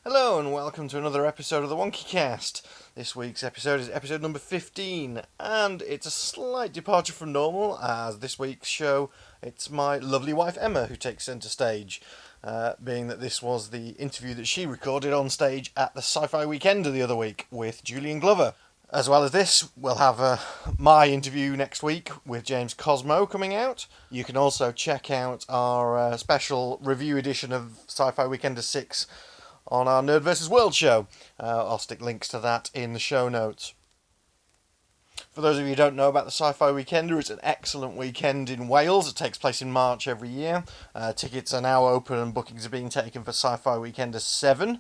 Hello and welcome to another episode of the WonkyCast. This week's episode is episode number 15, and it's a slight departure from normal, as this week's show, it's my lovely wife Emma who takes centre stage, being that this was the interview that she recorded on stage at the Sci Fi Weekender the other week with Julian Glover. As well as this, we'll have my interview next week with James Cosmo coming out. You can also check out our special review edition of Sci Fi Weekender 6 on our Nerd vs. World show. I'll stick links to that in the show notes. For those of you who don't know about the Sci Fi Weekender, it's an excellent weekend in Wales. It takes place in March every year. Tickets are now open and bookings are being taken for Sci Fi Weekender 7,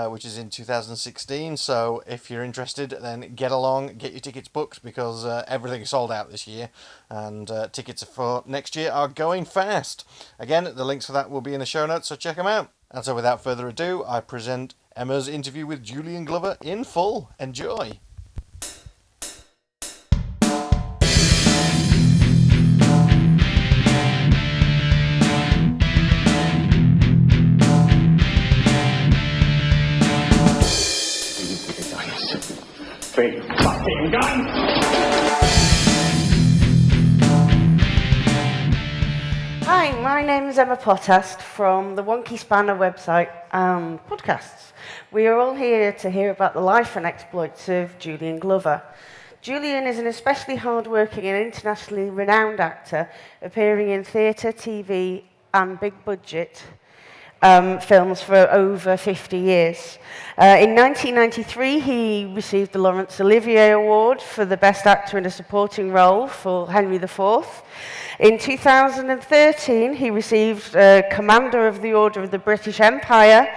which is in 2016. So if you're interested, then get along, get your tickets booked, because everything is sold out this year. And tickets for next year are going fast. Again, the links for that will be in the show notes, so check them out. And so without further ado, I present Emma's interview with Julian Glover in full. Enjoy! Big fucking gun! Hi, my name is Emma Potast from the Wonky Spanner website and podcasts. We are all here to hear about the life and exploits of Julian Glover. Julian is an especially hard-working and internationally renowned actor, appearing in theatre, TV and big-budget films for over 50 years. In 1993, he received the Laurence Olivier Award for the Best Actor in a Supporting Role for Henry IV. In 2013, he received Commander of the Order of the British Empire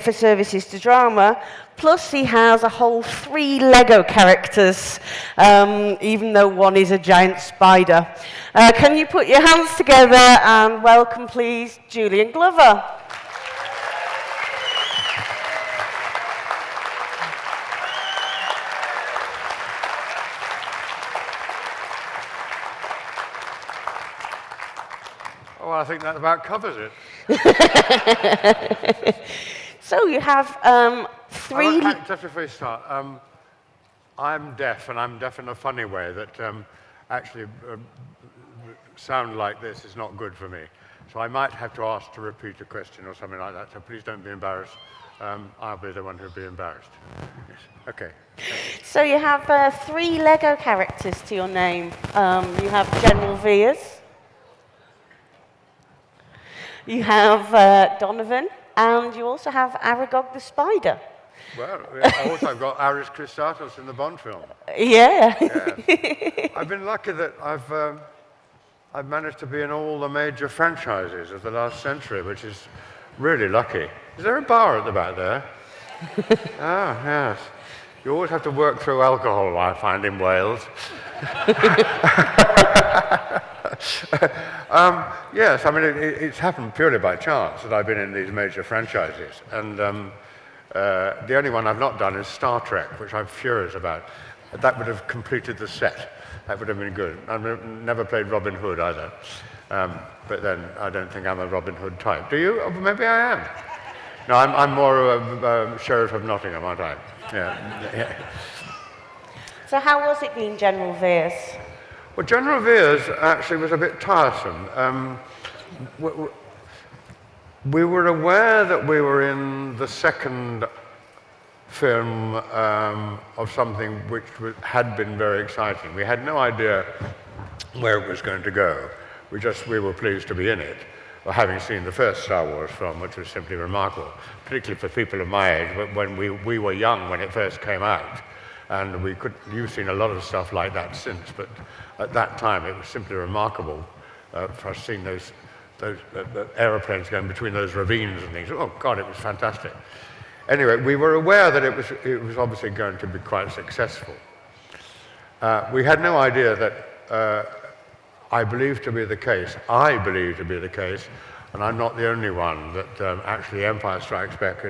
for services to drama. Plus, he has a whole 3 Lego characters, even though one is a giant spider. Can you put your hands together and welcome, please, Julian Glover? Well, I think that about covers it. So you have 3... Just before we start, I'm deaf, and I'm deaf in a funny way that actually sound like this is not good for me. So I might have to ask to repeat a question or something like that, so please don't be embarrassed. I'll be the one who'll be embarrassed. Yes. Okay. So you have 3 Lego characters to your name. You have General Veers. You have Donovan, and you also have Aragog the Spider. Well, also I've got Aris Christatos in the Bond film. Yeah. I've been lucky that I've managed to be in all the major franchises of the last century, which is really lucky. Is there a bar at the back there? Oh, yes. You always have to work through alcohol, I find, in Wales. Yes, I mean, it's happened purely by chance that I've been in these major franchises. And the only one I've not done is Star Trek, which I'm furious about. That would have completed the set. That would have been good. I've never played Robin Hood either. But then I don't think I'm a Robin Hood type. Do you? Oh, maybe I am. No, I'm more of a Sheriff of Nottingham, aren't I? Yeah. So how was it being General Veers? Well, General Veers actually was a bit tiresome. We were aware that we were in the second film of something which had been very exciting. We had no idea where it was going to go. We were pleased to be in it, or having seen the first Star Wars film, which was simply remarkable, particularly for people of my age, when we were young when it first came out. And you've seen a lot of stuff like that since, but at that time it was simply remarkable for us seeing those aeroplanes going between those ravines and things. Oh God, it was fantastic. Anyway, we were aware that it was obviously going to be quite successful. We had no idea that I believe to be the case, and I'm not the only one, that actually Empire Strikes Back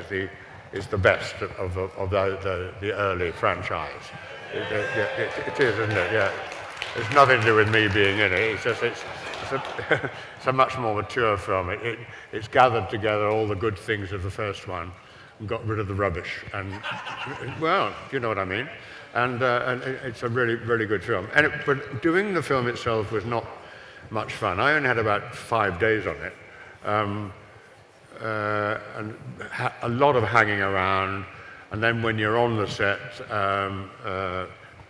is the best of the early franchise. It is, isn't it? Yeah. It's nothing to do with me being in it. It's just it's a much more mature film. It's gathered together all the good things of the first one, and got rid of the rubbish. And, well, you know what I mean. And it's a really, really good film. But doing the film itself was not much fun. I only had about 5 days on it. And a lot of hanging around. And then when you're on the set,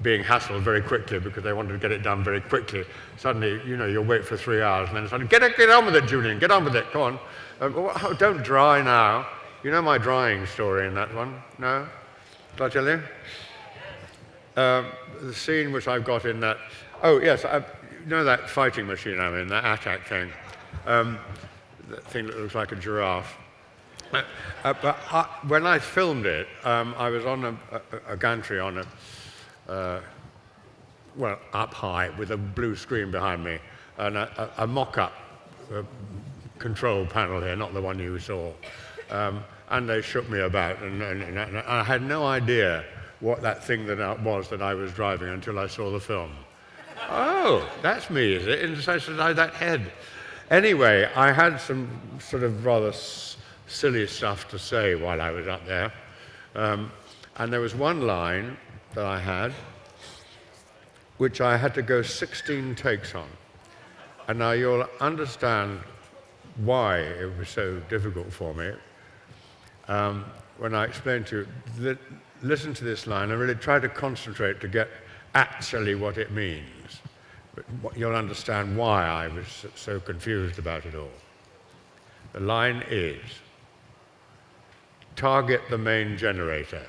being hassled very quickly because they wanted to get it done very quickly. Suddenly, you'll wait for 3 hours and then suddenly, get on with it, Julian, get on with it, come on. Don't dry now. You know my drying story in that one? No? Did I tell you? The scene which I've got in that, yes, that fighting machine I'm in, that attack thing, that thing that looks like a giraffe. When I filmed it, I was on a gantry on up high with a blue screen behind me and a mock-up control panel here, not the one you saw. And they shook me about, and I had no idea what that thing that was that I was driving until I saw the film. Oh, that's me, is it? And so I said, that head. Anyway, I had some sort of rather silly stuff to say while I was up there. And there was one line that I had, which I had to go 16 takes on. And now you'll understand why it was so difficult for me when I explain to you. Listen to this line. I really try to concentrate to get actually what it means. But you'll understand why I was so confused about it all. The line is, target the main generator.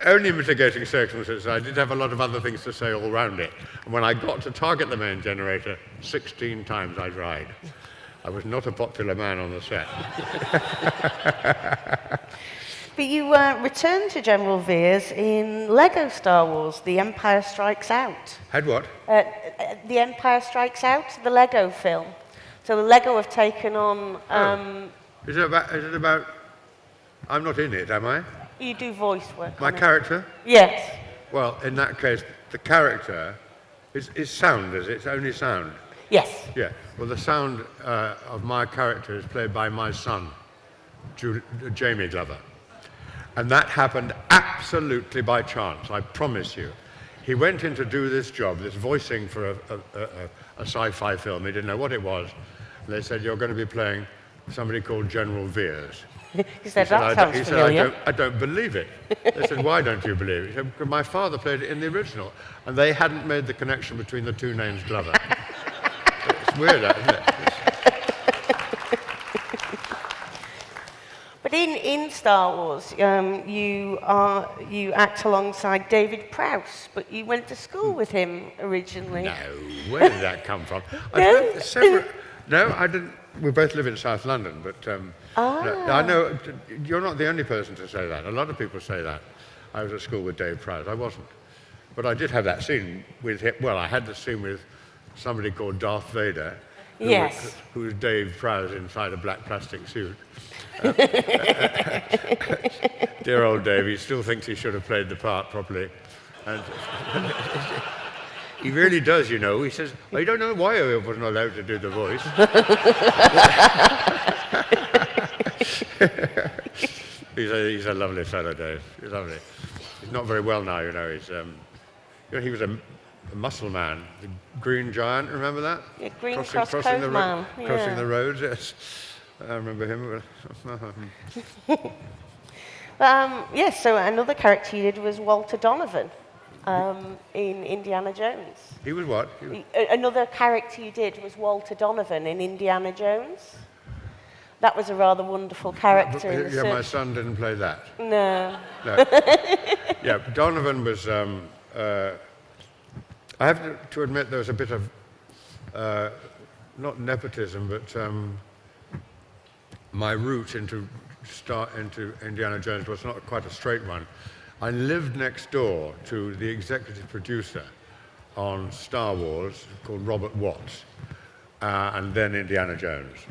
Only mitigating circumstances. I did have a lot of other things to say all round it. And when I got to target the main generator, 16 times I tried. I was not a popular man on the set. But you returned to General Veers in Lego Star Wars, The Empire Strikes Out. Had what? The Empire Strikes Out, the Lego film. So the Lego have taken on... Is it about... I'm not in it, am I? You do voice work. My character? Yes. Well, in that case, the character is sound, is it? It's only sound? Yes. Yeah. Well, the sound of my character is played by my son, Jamie Glover. And that happened absolutely by chance, I promise you. He went in to do this job, this voicing for a sci-fi film. He didn't know what it was. And they said, you're going to be playing somebody called General Veers. He said, that sounds familiar. I don't believe it. They said, why don't you believe it? He said, because my father played it in the original. And they hadn't made the connection between the two names Glover. It's weird, isn't it? But in Star Wars, you act alongside David Prowse, but you went to school with him originally. No, where did that come from? No, I didn't. We both live in South London, but no, I know you're not the only person to say that. A lot of people say that. I was at school with Dave Prowse. I wasn't. But I did have that scene with him. Well, I had the scene with somebody called Darth Vader. Who was Dave Prowse inside a black plastic suit. Dear old Dave, he still thinks he should have played the part properly. And he really does, you know. He says, I don't know why I wasn't allowed to do the voice. He's a lovely fellow, Dave. He's lovely. He's not very well now, you know. He was a muscle man, the Green Giant, remember that? Yeah, crossing the man. Crossing the roads, yes. I remember him. Yes, so another character you did was Walter Donovan in Indiana Jones. He was what? Another character you did was Walter Donovan in Indiana Jones. That was a rather wonderful character. Yeah, my son didn't play that. No. Yeah, Donovan was... I have to admit there was a bit of, not nepotism, but my route into Indiana Jones was not quite a straight one. I lived next door to the executive producer on Star Wars called Robert Watts, and then Indiana Jones.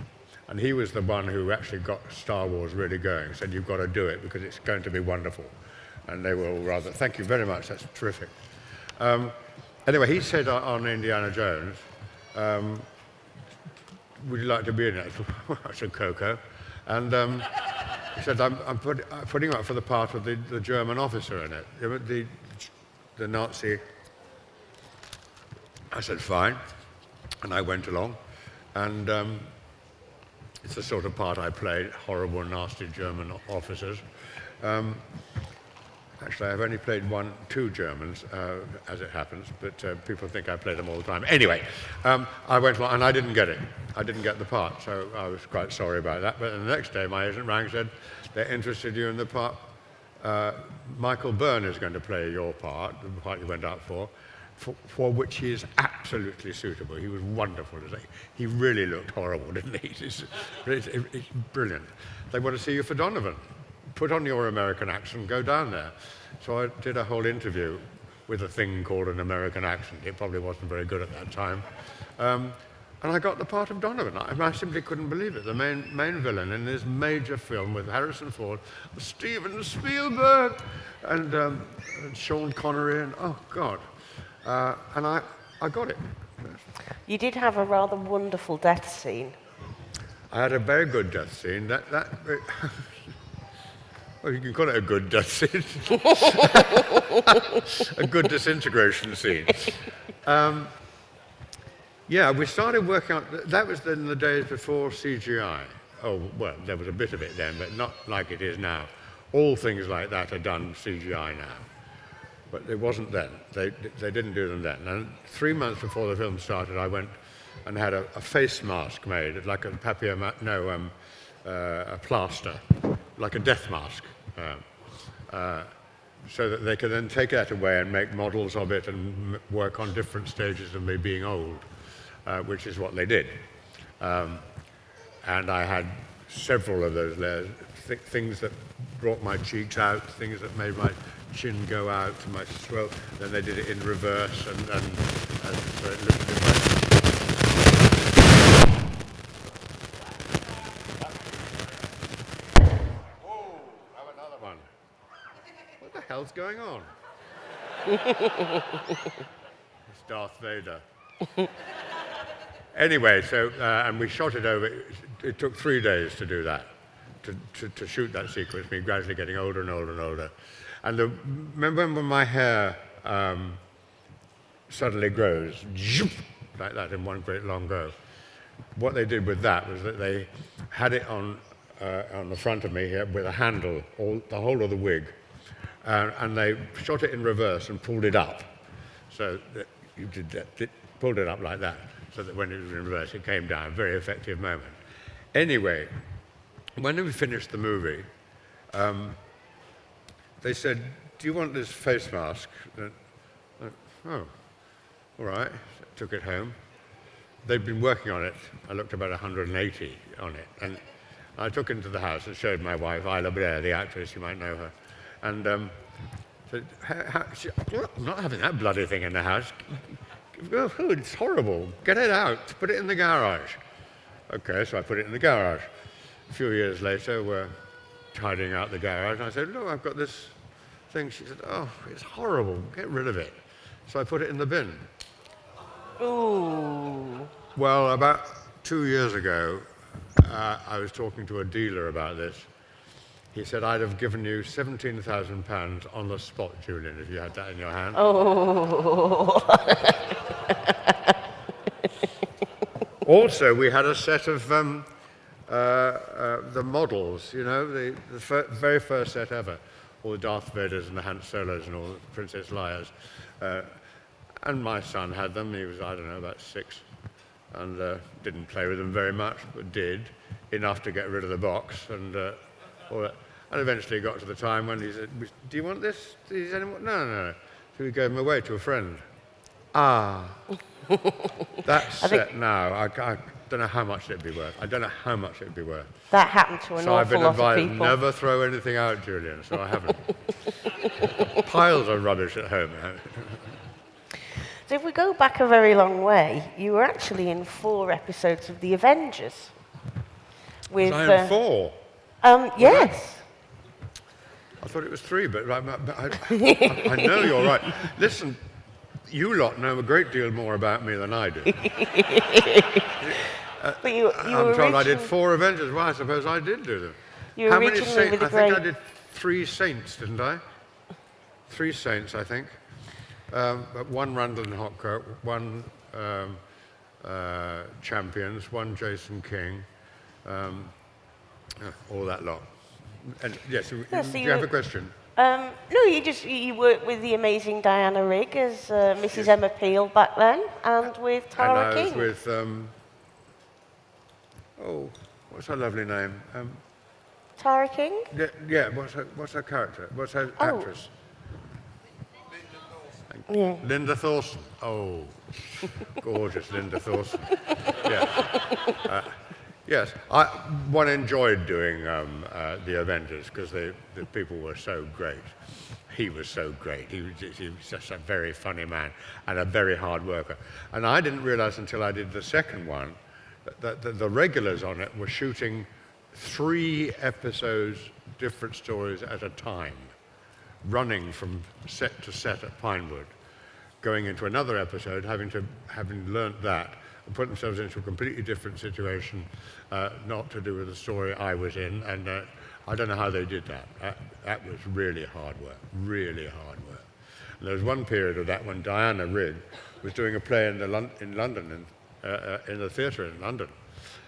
And he was the one who actually got Star Wars really going, said, you've got to do it because it's going to be wonderful. And they were all rather, thank you very much, that's terrific. Anyway, he said on Indiana Jones, would you like to be in it? I said, Coco. And he said, I'm putting you up for the part of the German officer in it, the Nazi. I said, fine. And I went along. And it's the sort of part I played, horrible, nasty German officers. Actually, I've only played two Germans, as it happens, but people think I play them all the time. Anyway, I went along, and I didn't get it. I didn't get the part, so I was quite sorry about that. But the next day, my agent rang and said, they're interested in you in the part. Michael Byrne is going to play your part, the part you went out for which he is absolutely suitable. He was wonderful. He really looked horrible, didn't he? It's brilliant. They want to see you for Donovan. Put on your American accent, go down there. So I did a whole interview with a thing called an American accent. It probably wasn't very good at that time. And I got the part of Donovan. I simply couldn't believe it. The main villain in this major film with Harrison Ford, Steven Spielberg, and Sean Connery, and oh, God. And I got it. You did have a rather wonderful death scene. I had a very good death scene. Well, you can call it a good death scene. A good disintegration scene. Yeah, we started working on... That was in the days before CGI. Oh, well, there was a bit of it then, but not like it is now. All things like that are done CGI now. But it wasn't then. They didn't do them then. And 3 months before the film started, I went and had a face mask made, like a a plaster, like a death mask, so that they could then take that away and make models of it and work on different stages of me being old, which is what they did. And I had several of those layers, things that brought my cheeks out, things that made my chin go out, my throat. Then they did it in reverse, and so it looked a bit like... Whoa, have another one. What the hell's going on? It's Darth Vader. Anyway, so, and we shot it over. It took 3 days to do that, to shoot that sequence, me gradually getting older and older and older. And remember when my hair suddenly grows, like that in one great long go? What they did with that was that they had it on the front of me here with a handle, the whole of the wig, and they shot it in reverse and pulled it up. So that you did that, pulled it up like that, so that when it was in reverse, it came down. Very effective moment. Anyway, when we finished the movie, they said, do you want this face mask? Oh, all right. Took it home. They'd been working on it. I looked about 180 on it. And I took it into the house and showed my wife, Isla Blair, the actress, you might know her. And said, I'm not having that bloody thing in the house. Oh, it's horrible. Get it out. Put it in the garage. Okay, so I put it in the garage. A few years later, we're tidying out the garage, and I said, look, I've got this thing. She said, oh, it's horrible. Get rid of it. So I put it in the bin. Ooh. Well, about 2 years ago, I was talking to a dealer about this. He said, I'd have given you £17,000 on the spot, Julian, if you had that in your hand. Oh. Also, we had a set of the models, you know, the very first set ever. All the Darth Vaders and the Han Solos and all the Princess Leias. And my son had them. He was, I don't know, about 6. And didn't play with them very much, but did. Enough to get rid of the box and all that. And eventually it got to the time when he said, do you want this? No. So we gave them away to a friend. That's set now. I don't know how much it'd be worth. I don't know how much it'd be worth. That happened to an So I've awful been lot of advised people. never throw anything out, Julian, so I haven't. Piles of rubbish at home. So if we go back a very long way, you were actually in 4 episodes of The Avengers. With, Was I in 4? Yes. I thought it was 3, but I know you're right. Listen, You lot know a great deal more about me than I do. But you I'm told I did originally- 4 Avengers. Well, I suppose I did do them. You were How many originally saints? with the I think I great- did 3 Saints, didn't I? 3 Saints, I think. But 1 Randall and Hopkirk, 1 Champions, 1 Jason King, all that lot. And yes, do so you have a question? No, you worked with the amazing Diana Rigg as Mrs. Emma Peel back then, and with And Tara I King. was with, what's her lovely name? Tara King? Yeah, what's her character? What's her Oh. actress? Yeah. Linda Thorson. Oh, gorgeous Linda Thorson. Yes. Yes, one enjoyed doing the Avengers because the people were so great. He was so great. He was just a very funny man and a very hard worker. And I didn't realize until I did the second one that the regulars on it were shooting 3 episodes, different stories at a time, running from set to set at Pinewood, going into another episode, having learnt that, and put themselves into a completely different situation, not to do with the story I was in, and I don't know how they did that. That was really hard work, really hard work. And there was one period of that when Diana Rigg was doing a play in London, in the theatre in London,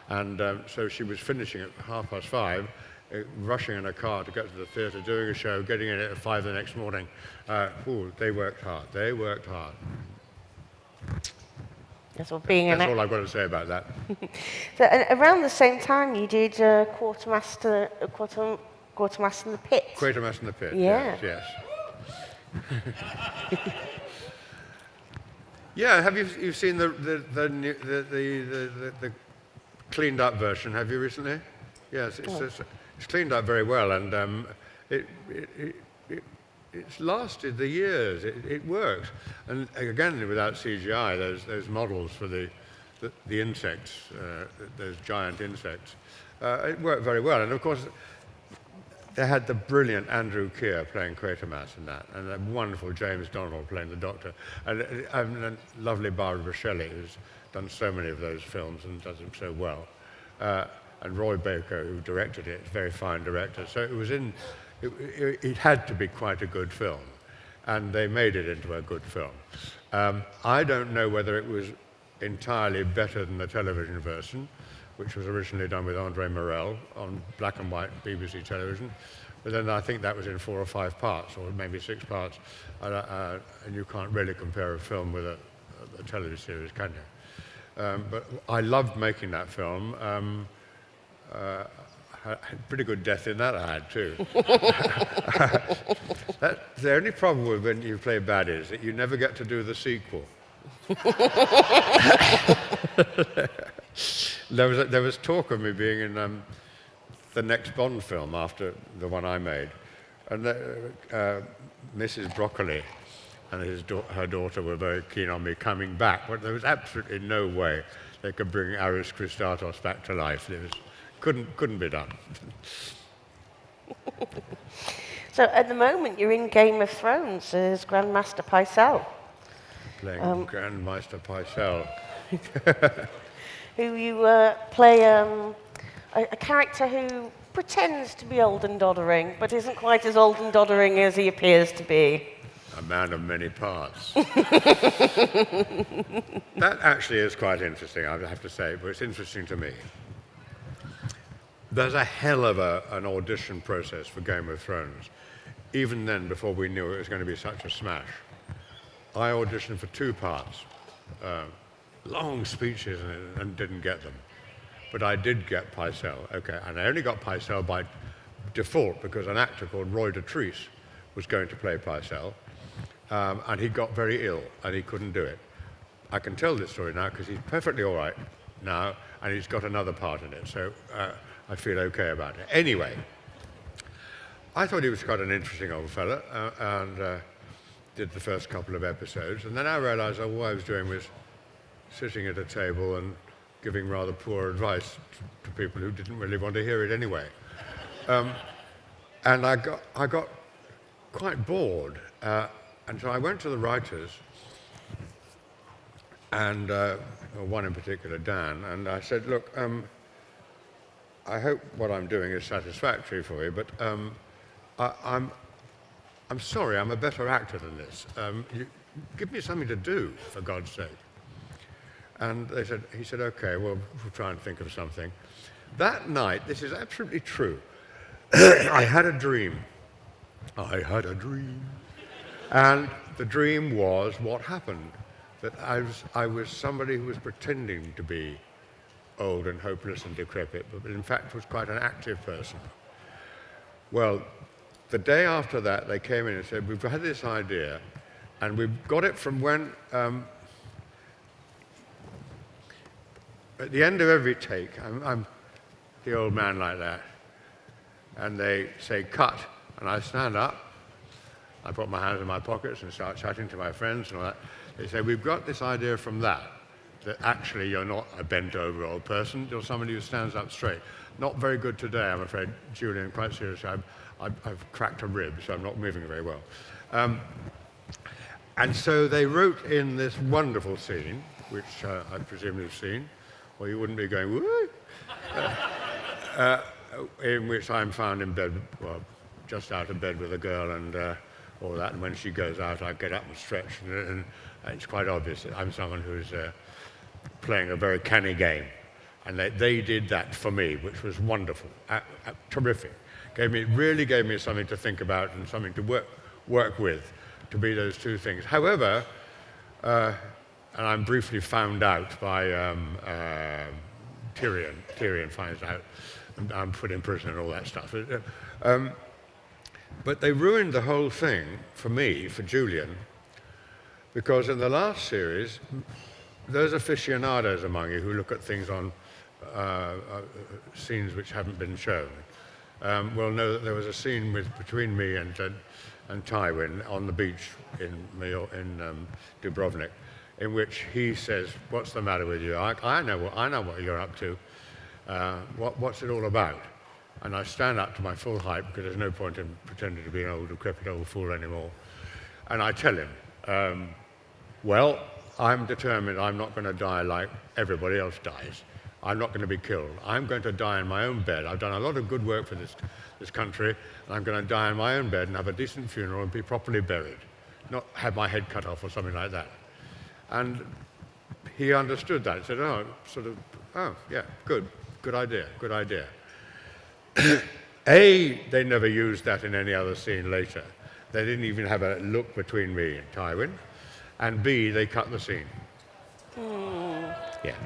and so she was finishing at 5:30, rushing in a car to get to the theatre, doing a show, getting in at 5 the next morning. They worked hard. They worked hard. That's all being an That's actor. all I've got to say about that. So, around the same time, you did Quartermaster in the Pit. Quatermass in the Pit. Yeah. Yes. Yeah. Have you seen the cleaned up version? Have you recently? Yes. It's cleaned up very well, and it's lasted the years. It works, and again without CGI. Those models for the insects, those giant insects, it worked very well. And of course, they had the brilliant Andrew Keir playing Quatermass in that, and the wonderful James Donald playing the Doctor, and the lovely Barbara Shelley, who's done so many of those films and does them so well, and Roy Baker, who directed it, is a very fine director. So it had to be quite a good film, and they made it into a good film. I don't know whether it was entirely better than the television version, which was originally done with Andre Morel on black and white BBC television, but then I think that was in 4 or 5 parts, or maybe 6 parts, and you can't really compare a film with a television series, can you? But I loved making that film. I had pretty good death in that, I had too. The only problem with when you play bad is that you never get to do the sequel. There was talk of me being in the next Bond film after the one I made, and Mrs. Broccoli and her daughter were very keen on me coming back, but there was absolutely no way they could bring Aris Christatos back to life. Couldn't be done. So at the moment, you're in Game of Thrones as Grandmaster Pycelle, Playing Grandmaster Pycelle. who you play a character who pretends to be old and doddering, but isn't quite as old and doddering as he appears to be. A man of many parts. That actually is quite interesting, I have to say, but it's interesting to me. There's a hell of an audition process for Game of Thrones, even then, before we knew it was going to be such a smash. I auditioned for 2 parts, long speeches, and didn't get them. But I did get Pycelle, okay, and I only got Pycelle by default because an actor called Roy Dotrice was going to play Pycelle, and he got very ill, and he couldn't do it. I can tell this story now because he's perfectly all right now, and he's got another part in it, so I feel okay about it. Anyway, I thought he was quite an interesting old fella, and did the first couple of episodes, and then I realized that all I was doing was sitting at a table and giving rather poor advice to people who didn't really want to hear it anyway. And I got quite bored, and so I went to the writers and one in particular, Dan, and I said, look, I hope what I'm doing is satisfactory for you, but I'm sorry, I'm a better actor than this. Give me something to do, for God's sake. And he said, okay, well, we'll try and think of something. That night, this is absolutely true, I had a dream. And the dream was what happened, that I was somebody who was pretending to be old and hopeless and decrepit, but in fact was quite an active person. Well, the day after that, they came in and said, we've had this idea, and we've got it from when, at the end of every take, I'm the old man like that, and they say, cut, and I stand up, I put my hands in my pockets and start chatting to my friends and all that. They say, we've got this idea from that actually you're not a bent-over old person, you're somebody who stands up straight. Not very good today, I'm afraid, Julian, quite seriously. I've cracked a rib, so I'm not moving very well. And so they wrote in this wonderful scene, which I presume you've seen, or you wouldn't be going, woo! In which I'm found in bed, well, just out of bed with a girl and all that. And when she goes out, I get up and stretch, and it's quite obvious that I'm someone who's playing a very canny game. And they did that for me, which was wonderful, terrific. Really gave me something to think about and something to work with, to be those two things. However, and I'm briefly found out by Tyrion. Tyrion finds out, and I'm put in prison and all that stuff. But they ruined the whole thing for me, for Julian, because in the last series, those aficionados among you who look at things on scenes which haven't been shown will know that there was a scene between me and Tywin on the beach in Dubrovnik, in which he says, "What's the matter with you? I know what you're up to. What's it all about?" And I stand up to my full height because there's no point in pretending to be an old, decrepit old fool anymore. And I tell him, well, I'm determined I'm not going to die like everybody else dies. I'm not going to be killed. I'm going to die in my own bed. I've done a lot of good work for this country, and I'm going to die in my own bed and have a decent funeral and be properly buried, not have my head cut off or something like that. And he understood that. He said, oh, yeah, good idea. They never used that in any other scene later. They didn't even have a look between me and Tywin. And B, they cut the scene. Yeah.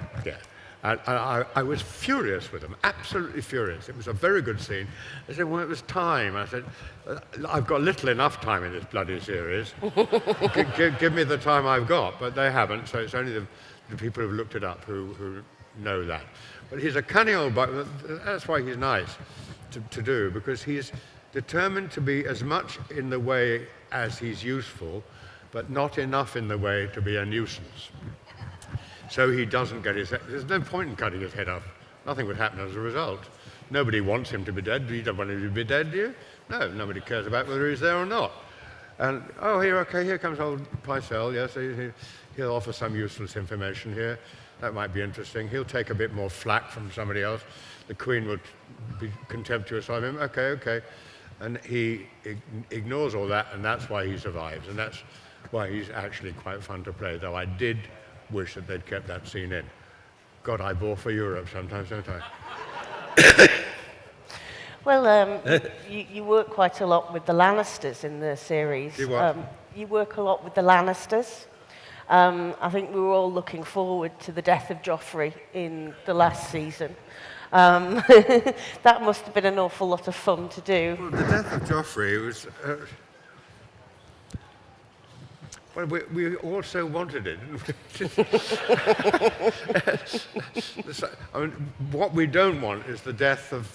And I was furious with them, absolutely furious. It was a very good scene. They said, well, it was time. I said, I've got little enough time in this bloody series. Give me the time I've got. But they haven't, so it's only the people who've looked it up who know that. But he's a cunning old buck. That's why he's nice to do, because he's determined to be as much in the way as he's useful, but not enough in the way to be a nuisance. So he doesn't get his head. There's no point in cutting his head off. Nothing would happen as a result. Nobody wants him to be dead. You don't want him to be dead, do you? No, nobody cares about whether he's there or not. And, here comes old Pycelle. Yes, he'll offer some useless information here. That might be interesting. He'll take a bit more flack from somebody else. The Queen would be contemptuous of him. Okay. And he ignores all that, and that's why he survives. And that's why he's actually quite fun to play, though I did wish that they'd kept that scene in. God, I bore for Europe sometimes, don't I? Well, you work quite a lot with the Lannisters in the series. You what? You work a lot with the Lannisters. I think we were all looking forward to the death of Joffrey in the last season. That must have been an awful lot of fun to do. Well, the death of Joffrey was... well, we also wanted it, didn't we? I mean, what we don't want is the death of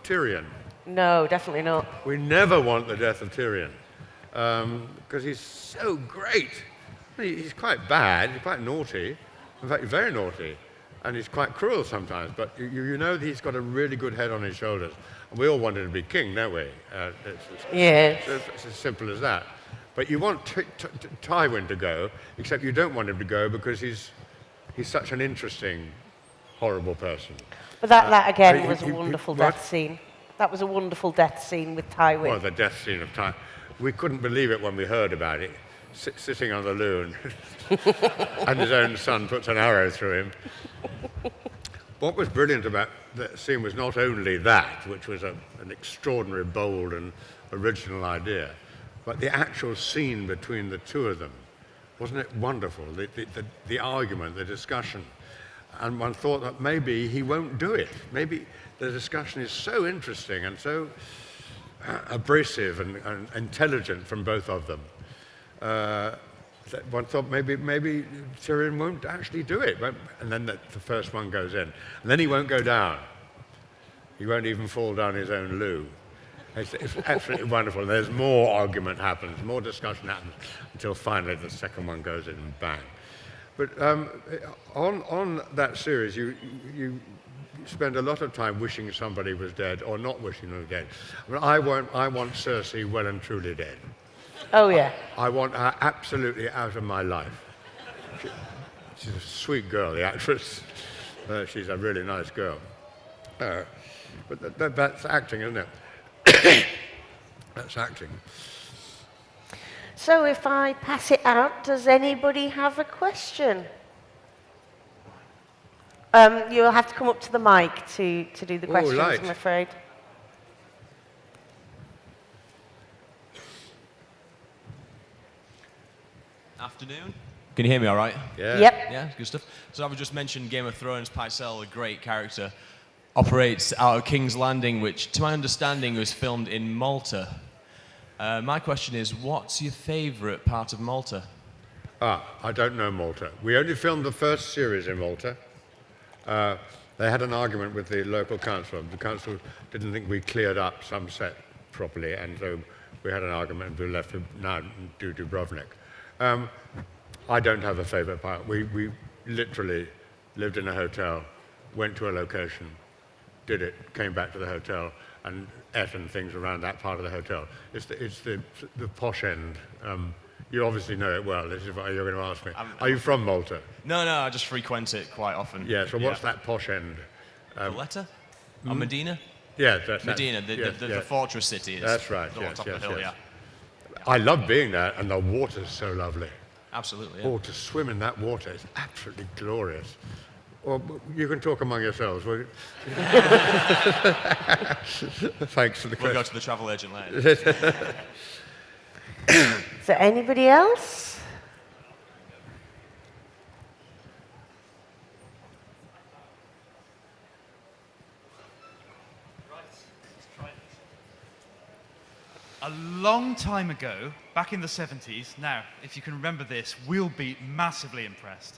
Tyrion. No, definitely not. We never want the death of Tyrion, because he's so great. He's quite bad, he's quite naughty, in fact, very naughty, and he's quite cruel sometimes, but you know that he's got a really good head on his shoulders. And we all wanted to be king, don't we? It's as simple as that. But you want Tywin to go, except you don't want him to go because he's such an interesting, horrible person. But that again was a he- wonderful what? death scene. That was a wonderful death scene with Tywin. Well, the death scene of Tywin. We couldn't believe it when we heard about it, sitting on the loon, and his own son puts an arrow through him. What was brilliant about that scene was not only that, which was an extraordinary, bold and original idea, but the actual scene between the two of them. Wasn't it wonderful? The argument, the discussion. And one thought that maybe he won't do it. Maybe the discussion is so interesting and so abrasive and intelligent from both of them. That one thought maybe Tyrion won't actually do it. And then the first one goes in. And then he won't go down. He won't even fall down his own loo. It's absolutely wonderful. And there's more argument happens, more discussion happens, until finally the second one goes in and bang. But on that series, you spend a lot of time wishing somebody was dead or not wishing them dead. I mean, I want Cersei well and truly dead. Oh, yeah. I want her absolutely out of my life. She's a sweet girl, the actress. She's a really nice girl. But that's acting, isn't it? That's acting. So if I pass it out, does anybody have a question? You'll have to come up to the mic to do the questions, right. I'm afraid. Afternoon. Can you hear me all right? Yeah. Yep. Yeah, good stuff. So I've just mentioned Game of Thrones, Pycelle, a great character, operates out of King's Landing, which, to my understanding, was filmed in Malta. My question is, what's your favourite part of Malta? I don't know Malta. We only filmed the first series in Malta. They had an argument with the local council. The council didn't think we cleared up some set properly, and so we had an argument and we left it now to Dubrovnik. I don't have a favourite part. We literally lived in a hotel, went to a location, did it, came back to the hotel, and ate and things around that part of the hotel. It's the posh end. You obviously know it well. This is what you're going to ask me. Are you from Malta? No, I just frequent it quite often. Yeah, so what's that posh end? Valletta? Or Medina? Yeah, that's Medina, the fortress city. Is That's right, the top of the hill, yes. yeah. I love being there, and the water's so lovely. Absolutely, yeah. Oh, to swim in that water is absolutely glorious. Or you can talk among yourselves. Will you? Thanks for the We'll question. go to the travel agent later. Is there anybody else? A long time ago, back in the 70s, now, if you can remember this, we'll be massively impressed.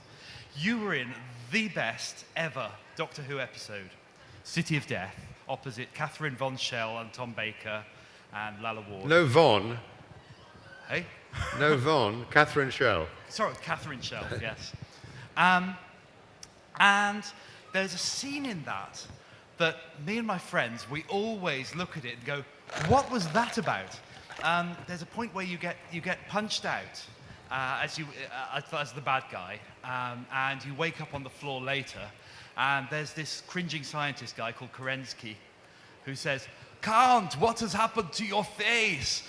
You were in the best ever Doctor Who episode, City of Death, opposite Catherine Von Schell and Tom Baker and Lalla Ward. No Von. Hey? No Von. Catherine Schell. Sorry, Catherine Schell, yes. And there's a scene in that me and my friends, we always look at it and go, what was that about? There's a point where you get punched out as the bad guy, and you wake up on the floor later, and there's this cringing scientist guy called Kerensky who says, "Count, what has happened to your face?"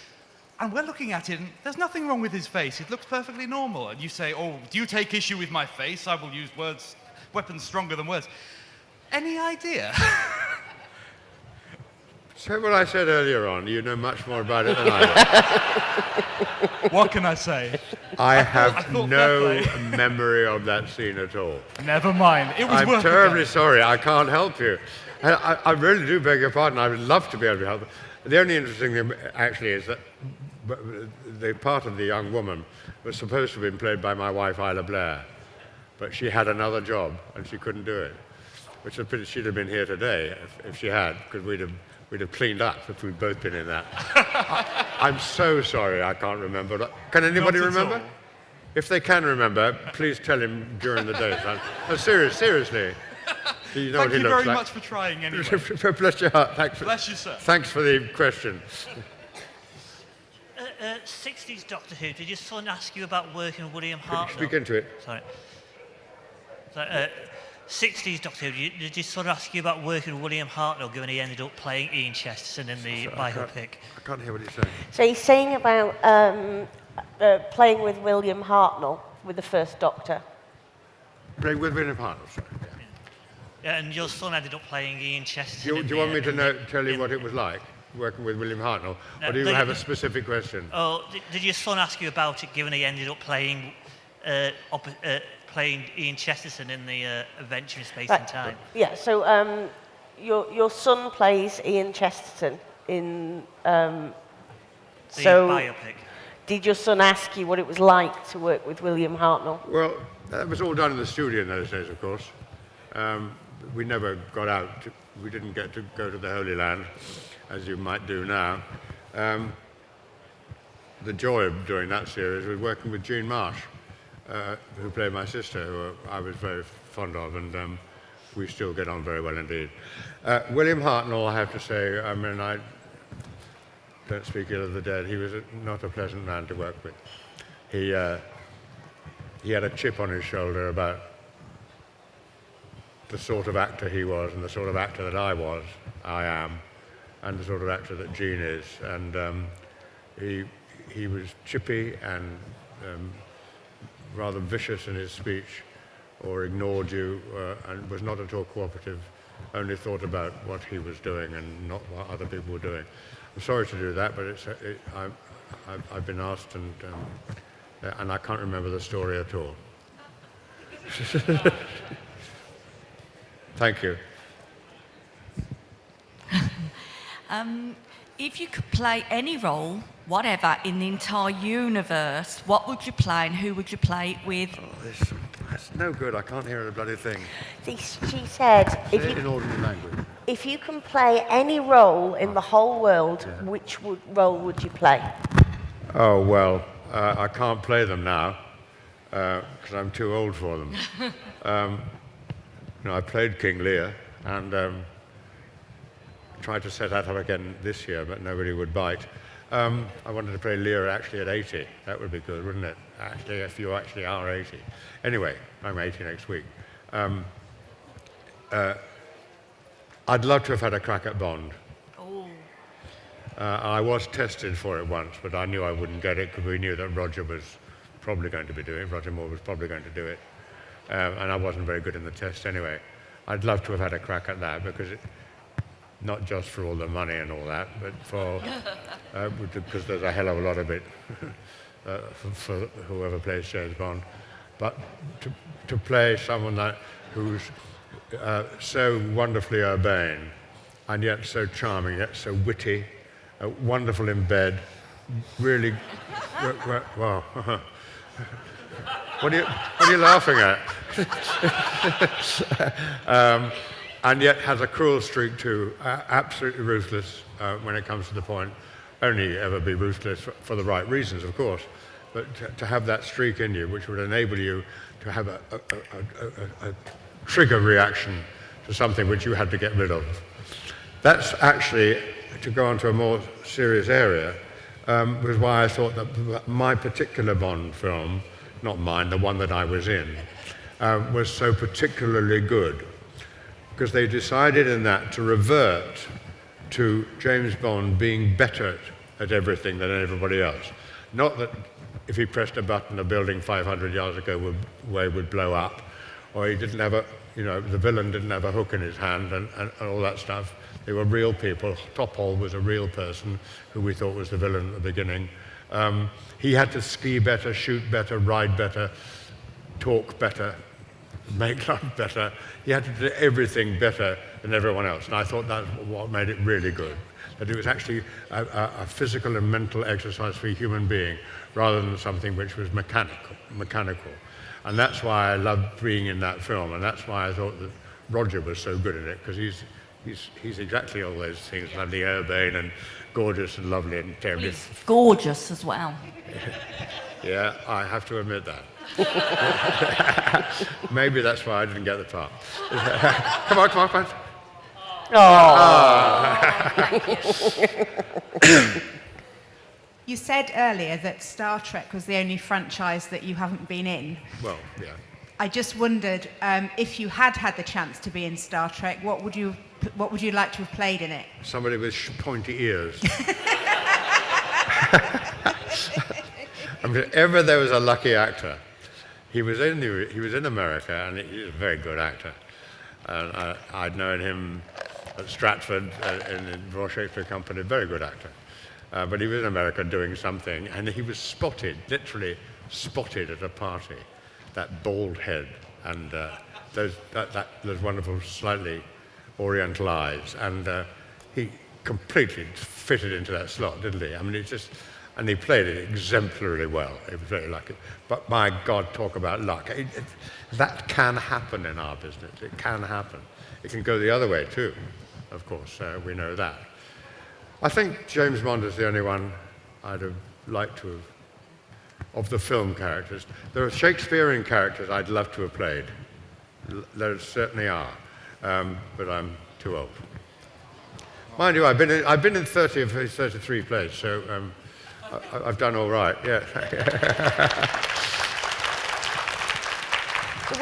And we're looking at it, and there's nothing wrong with his face. It looks perfectly normal. And you say, "Oh, do you take issue with my face? I will use weapons stronger than words." Any idea? So what I said earlier on, you know much more about it than I do. What can I say? I have thought no fair play. memory of that scene at all. Never mind. It was I'm worth terribly it. sorry. I can't help you. I really do beg your pardon. I would love to be able to help. The only interesting thing, actually, is that the part of the young woman was supposed to have been played by my wife, Isla Blair, but she had another job and she couldn't do it. Which she'd have been here today if she had, because we'd have cleaned up if we'd both been in that. I'm so sorry I can't remember. Can anybody Not at remember? all. If they can remember, please tell him during the day. No, seriously. Do you know Thank what he you looks very like? much for trying anyway. Bless your heart. Thanks Bless you, sir. Thanks for the question. '60s Doctor Who, did your son ask you about working with William Hartnell? Speak into it. Sorry. 60s Doctor Who, did your son ask you about working with William Hartnell, given he ended up playing Ian Chesterton in the biopic? I can't hear what he's saying. So he's saying about playing with William Hartnell with the first Doctor. Playing with William Hartnell, sorry. Yeah, and your son ended up playing Ian Chesterton. Do you want me to tell you what it was like, working with William Hartnell? No, or do you have a specific question? Oh, did your son ask you about it, given he ended up playing playing Ian Chesterton in the Adventure in Space and Time? Yeah, so your son plays Ian Chesterton in... The so biopic. did your son ask you what it was like to work with William Hartnell? Well, that was all done in the studio in those days, of course. We never got out. We didn't get to go to the Holy Land, as you might do now. The joy of doing that series was working with Jean Marsh, who played my sister, who I was very fond of, and we still get on very well indeed. William Hartnell, I have to say, I mean, I don't speak ill of the dead. He was not a pleasant man to work with. He had a chip on his shoulder about the sort of actor he was and the sort of actor that I am, and the sort of actor that Jean is. And he was chippy and rather vicious in his speech, or ignored you, and was not at all cooperative, only thought about what he was doing and not what other people were doing. I'm sorry to do that, but I've been asked, and I can't remember the story at all. Thank you. If you could play any role, whatever, in the entire universe, what would you play and who would you play it with? Oh, that's no good. I can't hear the bloody thing. She said, Say it in ordinary language. if you can play any role in the whole world, which role would you play? Oh, well, I can't play them now, because I'm too old for them. I played King Lear, and tried to set that up again this year, but nobody would bite. I wanted to play Lear actually at 80. That would be good, wouldn't it? Actually, if you actually are 80. Anyway, I'm 80 next week. I'd love to have had a crack at Bond. Oh. I was tested for it once, but I knew I wouldn't get it because we knew that Roger was probably going to be doing it. Roger Moore was probably going to do it. And I wasn't very good in the test anyway. I'd love to have had a crack at that, because not just for all the money and all that, but for because there's a hell of a lot of it for whoever plays James Bond. But to play someone who's so wonderfully urbane, and yet so charming, yet so witty, wonderful in bed, really, well. What are you laughing at? And yet has a cruel streak too, absolutely ruthless when it comes to the point. Only ever be ruthless for the right reasons, of course, but to have that streak in you, which would enable you to have a trigger reaction to something which you had to get rid of. That's actually, to go on to a more serious area, was why I thought that my particular Bond film, not mine, the one that I was in, was so particularly good, because they decided in that to revert to James Bond being better at everything than everybody else. Not that if he pressed a button, a building 500 yards away would blow up, or he didn't have the villain didn't have a hook in his hand and all that stuff. They were real people. Topol was a real person who we thought was the villain at the beginning. He had to ski better, shoot better, ride better, talk better, make love better. He had to do everything better than everyone else. And I thought that's what made it really good. That it was actually a physical and mental exercise for a human being, rather than something which was mechanical. And that's why I loved being in that film, and that's why I thought that Roger was so good at it, because he's exactly all those things, lovely, urbane, and gorgeous, and lovely, and terribly. He's gorgeous as well. Yeah, I have to admit that. Maybe that's why I didn't get the part. Come on. You said earlier that Star Trek was the only franchise that you haven't been in. Well, yeah. I just wondered if you had the chance to be in Star Trek, what would you like to have played in it? Somebody with pointy ears. I mean, if ever there was a lucky actor, he was in America, and he's a very good actor. And I'd known him at Stratford in the Royal Shakespeare Company, very good actor. But he was in America doing something, and he was spotted, literally spotted at a party, that bald head and those wonderful, slightly oriental eyes. And he completely fitted into that slot, didn't he? I mean, and he played it exemplarily well. He was very lucky. But my God, talk about luck. That can happen in our business. It can happen. It can go the other way too, of course. We know that. I think James Bond is the only one I'd have liked to have, of the film characters. There are Shakespearean characters I'd love to have played. There certainly are, but I'm too old. Mind you, I've been in 30 of his 33 plays, so I've done all right. Yeah. So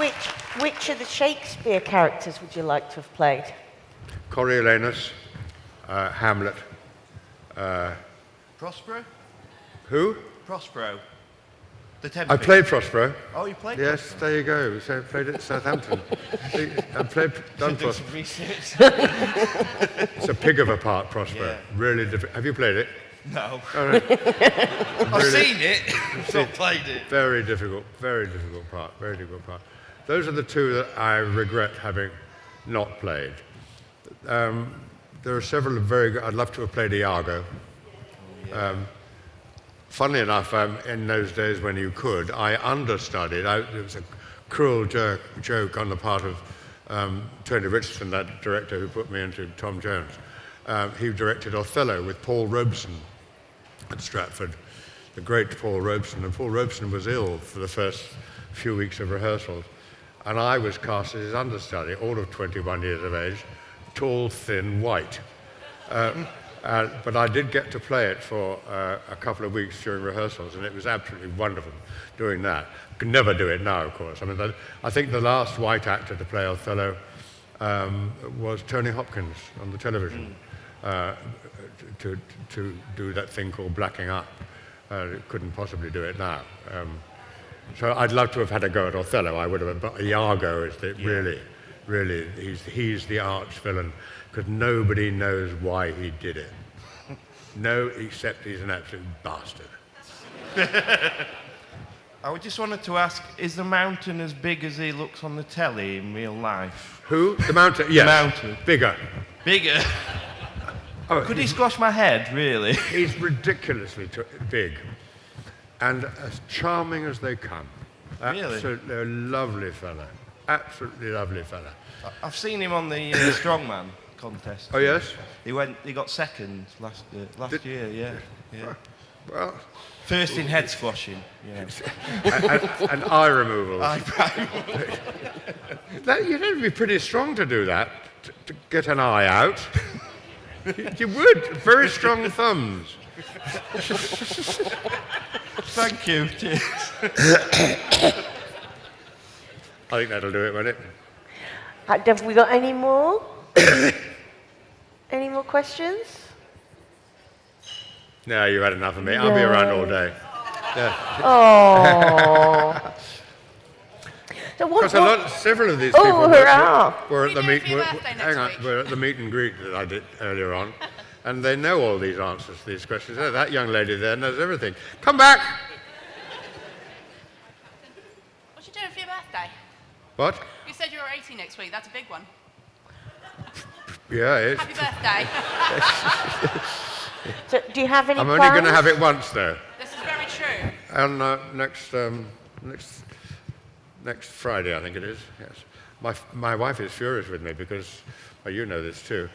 which of the Shakespeare characters would you like to have played? Coriolanus, Hamlet. Prospero? Who? Prospero. The I Tempest. played Prospero. Oh, you played Yes, Prospero? there you go. So I played it at Southampton. Done Do Prospero. some research. It's a pig of a part, Prospero. Yeah. Really difficult. Have you played it? No. Oh, no. I've seen it, not played it. Very difficult part, very difficult part. Those are the two that I regret having not played. There are several very good. I'd love to have played Iago. Funnily enough, in those days when you could, I understudied. It was a cruel joke on the part of Tony Richardson, that director who put me into Tom Jones. He directed Othello with Paul Robeson at Stratford, the great Paul Robeson. And Paul Robeson was ill for the first few weeks of rehearsals. And I was cast as his understudy, all of 21 years of age, tall, thin, white. But I did get to play it for a couple of weeks during rehearsals, and it was absolutely wonderful doing that. Could never do it now, of course. I mean, I think the last white actor to play Othello was Tony Hopkins on the television to do that thing called blacking up. Couldn't possibly do it now. So I'd love to have had a go at Othello. I would have, but Iago is really, he's the arch villain, because nobody knows why he did it. No, except he's an absolute bastard. I just wanted to ask, is the mountain as big as he looks on the telly in real life? Who? The mountain? Yes. The mountain. Bigger. Bigger? Oh, Could he squash my head, really? He's ridiculously big. And as charming as they come. Really? Absolutely a lovely fella. Absolutely lovely fella. I've seen him on the strongman contest. Oh, yes? He got second last year, yeah. Well... First in head squashing, yeah. and eye removal. Eyebrow. You'd have to be pretty strong to do that, to get an eye out. You would. Very strong thumbs. Thank you. Cheers. I think that'll do it, won't it? Have we got any more? Any more questions? No, you had enough of me. I'll be around all day. Yeah. Oh. So Because several of these Oh, people hurrah. were at the meet. for your birthday next week? Were at the meet and greet that I did earlier on, and they know all these answers to these questions. Oh, that young lady there knows everything. Come back. What you doing for your birthday? What? You said you were 80 next week. That's a big one. Yeah, it is. Happy birthday. So, do you have any I'm plans? only going to have it once, though. This is very true. And next Friday, I think it is. Yes. My wife is furious with me because, well, you know this too,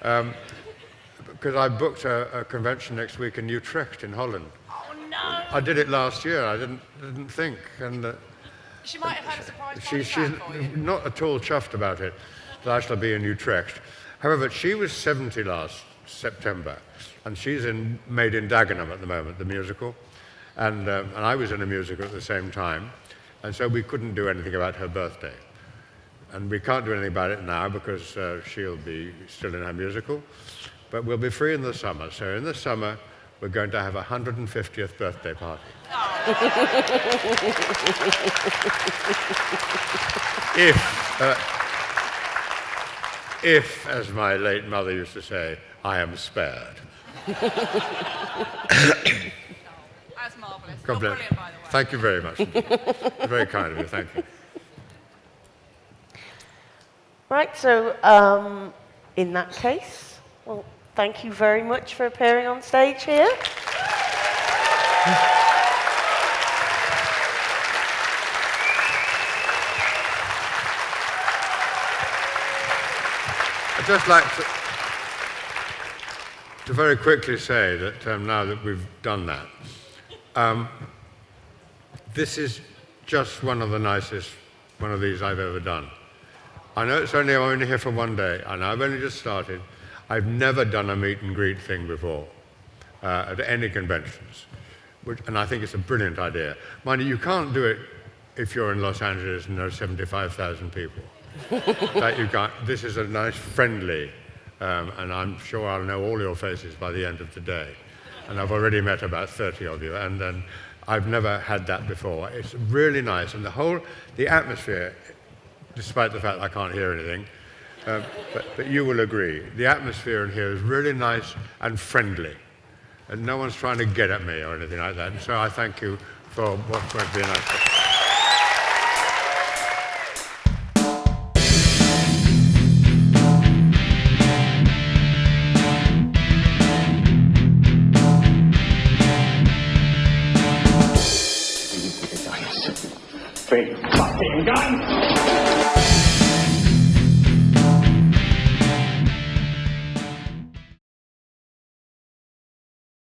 because I booked a convention next week in Utrecht in Holland. Oh no! I did it last year. I didn't think, and She might have had a surprise she's party for you. not at all chuffed about it that I shall be in Utrecht. However, she was 70 last September. And she's made in Dagenham at the moment, the musical. And I was in a musical at the same time. And so we couldn't do anything about her birthday. And we can't do anything about it now because she'll be still in her musical. But we'll be free in the summer. So in the summer, we're going to have a 150th birthday party. If, as my late mother used to say, I am spared. That's marvellous. God bless. Brilliant, by the way. Thank you very much. Very kind of you, thank you. Right, so in that case, well, thank you very much for appearing on stage here. I'd just like to very quickly say that now that we've done that, this is just one of the nicest one of these I've ever done. I know I'm only here for one day, and I've only just started. I've never done a meet and greet thing before at any conventions, and I think it's a brilliant idea. Mind you, you can't do it if you're in Los Angeles and there are 75,000 people. That you can't. This is a nice, friendly, and I'm sure I'll know all your faces by the end of the day. And I've already met about 30 of you, and then I've never had that before. It's really nice, and the atmosphere, despite the fact I can't hear anything, but you will agree, the atmosphere in here is really nice and friendly, and no one's trying to get at me or anything like that. And so I thank you for what's going to be a nice day. Big fucking gun!